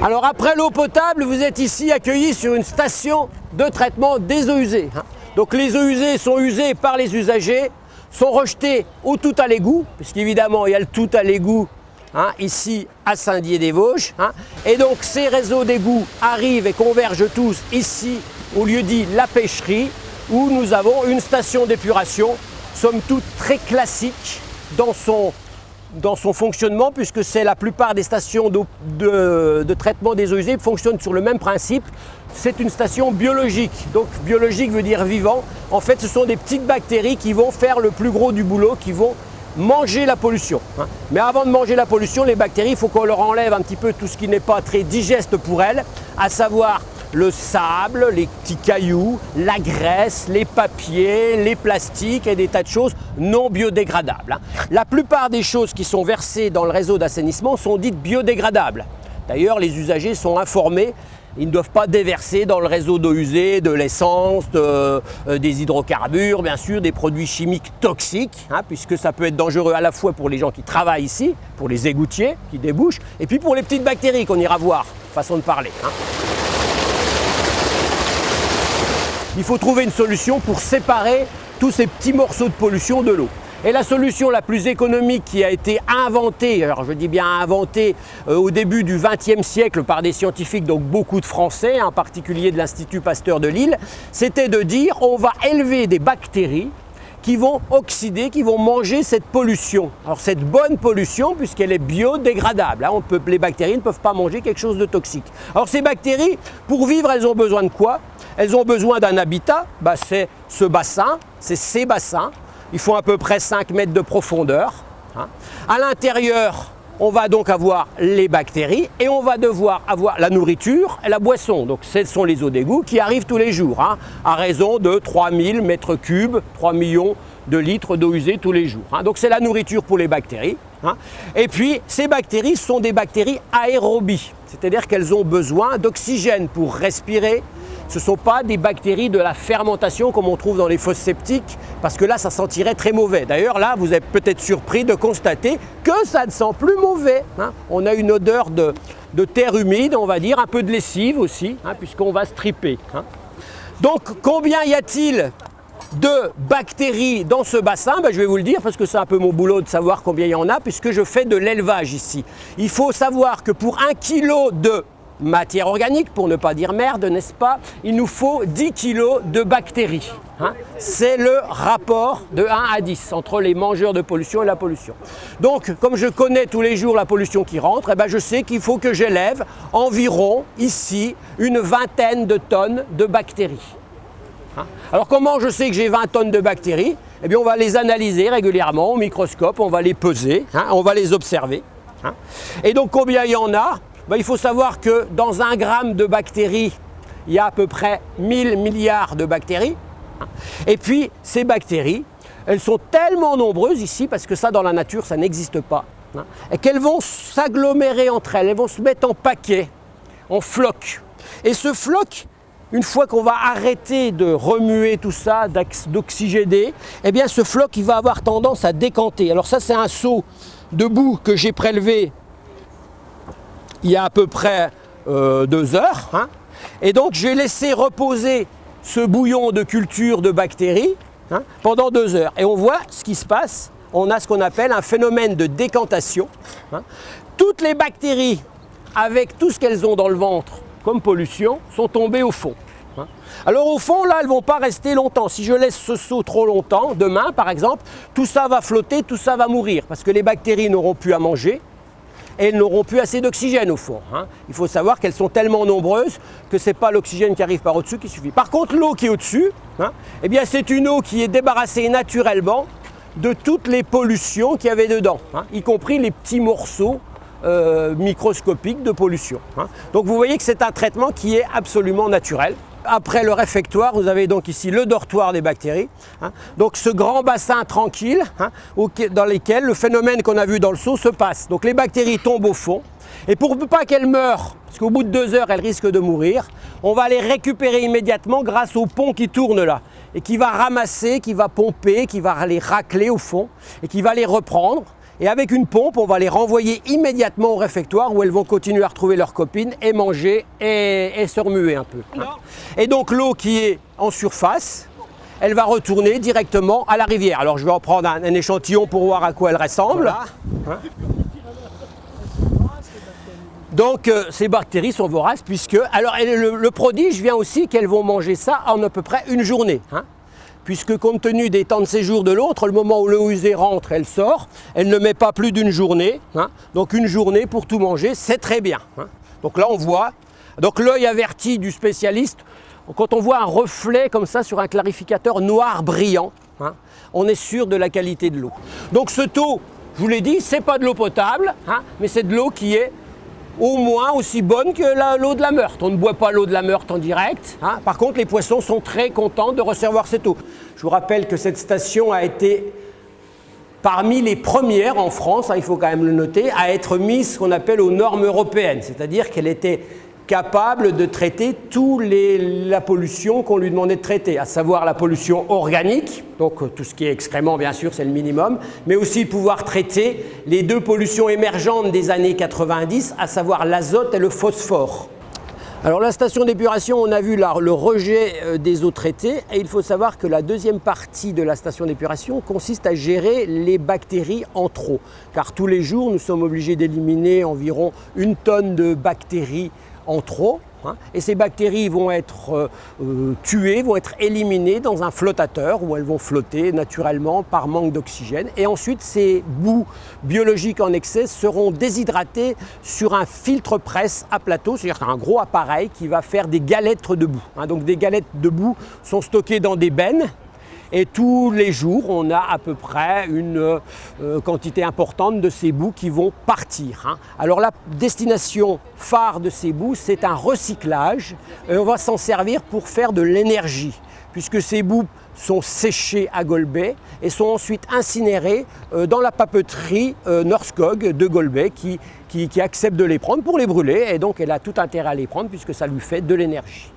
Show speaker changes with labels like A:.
A: Alors après l'eau potable, vous êtes ici accueillis sur une station de traitement des eaux usées. Donc les eaux usées sont usées par les usagers, sont rejetées au tout à l'égout, puisqu'évidemment il y a le tout à l'égout ici à Saint-Dié-des-Vosges. Et donc ces réseaux d'égouts arrivent et convergent tous ici au lieu dit la pêcherie, où nous avons une station d'épuration, somme toute très classique dans son fonctionnement, puisque c'est la plupart des stations de traitement des eaux usées fonctionnent sur le même principe. C'est une station biologique, donc biologique veut dire vivant. En fait, ce sont des petites bactéries qui vont faire le plus gros du boulot, qui vont manger la pollution. Mais avant de manger la pollution, les bactéries, il faut qu'on leur enlève un petit peu tout ce qui n'est pas très digeste pour elles, à savoir le sable, les petits cailloux, la graisse, les papiers, les plastiques et des tas de choses non biodégradables. La plupart des choses qui sont versées dans le réseau d'assainissement sont dites biodégradables. D'ailleurs, les usagers sont informés, ils ne doivent pas déverser dans le réseau d'eau usée de l'essence, des hydrocarbures, bien sûr, des produits chimiques toxiques, puisque ça peut être dangereux à la fois pour les gens qui travaillent ici, pour les égoutiers qui débouchent, et puis pour les petites bactéries qu'on ira voir, façon de parler. Il faut trouver une solution pour séparer tous ces petits morceaux de pollution de l'eau. Et la solution la plus économique qui a été inventée, alors je dis bien inventée, au début du XXe siècle par des scientifiques, donc beaucoup de Français, en particulier de l'Institut Pasteur de Lille, c'était de dire on va élever des bactéries qui vont oxyder, qui vont manger cette pollution. Alors cette bonne pollution, puisqu'elle est biodégradable, les bactéries ne peuvent pas manger quelque chose de toxique. Alors ces bactéries, pour vivre, elles ont besoin de quoi? Elles ont besoin d'un habitat, c'est ce bassin, c'est ces bassins. Ils font à peu près 5 mètres de profondeur. À l'intérieur, on va donc avoir les bactéries et on va devoir avoir la nourriture et la boisson. Donc ce sont les eaux d'égout qui arrivent tous les jours, à raison de 3000 mètres cubes, 3 millions de litres d'eau usée tous les jours. Donc c'est la nourriture pour les bactéries. Et puis ces bactéries sont des bactéries aérobies, c'est-à-dire qu'elles ont besoin d'oxygène pour respirer. Ce ne sont pas des bactéries de la fermentation comme on trouve dans les fosses septiques, parce que là, ça sentirait très mauvais. D'ailleurs, là, vous êtes peut-être surpris de constater que ça ne sent plus mauvais. On a une odeur de terre humide, on va dire, un peu de lessive aussi, puisqu'on va se triper. Donc, combien y a-t-il de bactéries dans ce bassin? Je vais vous le dire, parce que c'est un peu mon boulot de savoir combien il y en a, puisque je fais de l'élevage ici. Il faut savoir que pour 1 kg de matière organique, pour ne pas dire merde, n'est-ce pas? Il nous faut 10 kg de bactéries. C'est le rapport de 1 à 10 entre les mangeurs de pollution et la pollution. Donc, comme je connais tous les jours la pollution qui rentre, je sais qu'il faut que j'élève environ, ici, une vingtaine de tonnes de bactéries. Alors, comment je sais que j'ai 20 tonnes de bactéries? On va les analyser régulièrement au microscope, on va les peser, on va les observer. Et donc, combien il y en a? Il faut savoir que dans 1 gramme de bactéries, il y a à peu près 1000 milliards de bactéries. Et puis, ces bactéries, elles sont tellement nombreuses ici, parce que ça, dans la nature, ça n'existe pas, et qu'elles vont s'agglomérer entre elles, elles vont se mettre en paquets, en flocs. Et ce floc, une fois qu'on va arrêter de remuer tout ça, d'oxygéner, ce floc, il va avoir tendance à décanter. Alors ça, c'est un seau de boue que j'ai prélevé il y a à peu près 2 heures. Et donc, j'ai laissé reposer ce bouillon de culture de bactéries pendant 2 heures. Et on voit ce qui se passe. On a ce qu'on appelle un phénomène de décantation. Toutes les bactéries, avec tout ce qu'elles ont dans le ventre comme pollution, sont tombées au fond. Alors au fond, là, elles ne vont pas rester longtemps. Si je laisse ce seau trop longtemps, demain par exemple, tout ça va flotter, tout ça va mourir. Parce que les bactéries n'auront plus à manger. Et elles n'auront plus assez d'oxygène au fond. Il faut savoir qu'elles sont tellement nombreuses que ce n'est pas l'oxygène qui arrive par au-dessus qui suffit. Par contre, l'eau qui est au-dessus, c'est une eau qui est débarrassée naturellement de toutes les pollutions qu'il y avait dedans, y compris les petits morceaux microscopiques de pollution. Donc vous voyez que c'est un traitement qui est absolument naturel. Après le réfectoire, vous avez donc ici le dortoir des bactéries. Donc ce grand bassin tranquille dans lequel le phénomène qu'on a vu dans le seau se passe. Donc les bactéries tombent au fond. Et pour ne pas qu'elles meurent, parce qu'au bout de 2 heures, elles risquent de mourir, on va les récupérer immédiatement grâce au pont qui tourne là. Et qui va ramasser, qui va pomper, qui va les racler au fond et qui va les reprendre. Et avec une pompe, on va les renvoyer immédiatement au réfectoire où elles vont continuer à retrouver leurs copines et manger et se remuer un peu. Et donc l'eau qui est en surface, elle va retourner directement à la rivière. Alors je vais en prendre un échantillon pour voir à quoi elle ressemble. Voilà. Donc ces bactéries sont voraces puisque... Alors le prodige vient aussi qu'elles vont manger ça en à peu près une journée. Puisque compte tenu des temps de séjour de l'autre, le moment où l'eau usée rentre, elle sort, elle ne met pas plus d'une journée. Donc une journée pour tout manger, c'est très bien. Donc là on voit, donc l'œil averti du spécialiste, quand on voit un reflet comme ça sur un clarificateur noir brillant, on est sûr de la qualité de l'eau. Donc ce taux, je vous l'ai dit, c'est pas de l'eau potable, mais c'est de l'eau qui est au moins aussi bonne que l'eau de la Meurthe. On ne boit pas l'eau de la Meurthe en direct. Par contre, les poissons sont très contents de recevoir cette eau. Je vous rappelle que cette station a été parmi les premières en France, il faut quand même le noter, à être mise ce qu'on appelle aux normes européennes. C'est-à-dire qu'elle était capable de traiter toute la pollution qu'on lui demandait de traiter, à savoir la pollution organique, donc tout ce qui est excrément bien sûr c'est le minimum, mais aussi pouvoir traiter les deux pollutions émergentes des années 90, à savoir l'azote et le phosphore. Alors la station d'épuration, on a vu là le rejet des eaux traitées et il faut savoir que la deuxième partie de la station d'épuration consiste à gérer les bactéries en trop, car tous les jours nous sommes obligés d'éliminer environ 1 tonne de bactéries en trop, et ces bactéries vont être tuées, vont être éliminées dans un flottateur où elles vont flotter naturellement par manque d'oxygène et ensuite ces boues biologiques en excès seront déshydratées sur un filtre presse à plateau, c'est-à-dire un gros appareil qui va faire des galettes de boue. Donc des galettes de boue sont stockées dans des bennes. Et tous les jours, on a à peu près une quantité importante de ces boues qui vont partir. Alors la destination phare de ces boues, c'est un recyclage. Et on va s'en servir pour faire de l'énergie, puisque ces boues sont séchées à Golbey et sont ensuite incinérées dans la papeterie Norskog de Golbey qui accepte de les prendre pour les brûler. Et donc elle a tout intérêt à les prendre puisque ça lui fait de l'énergie.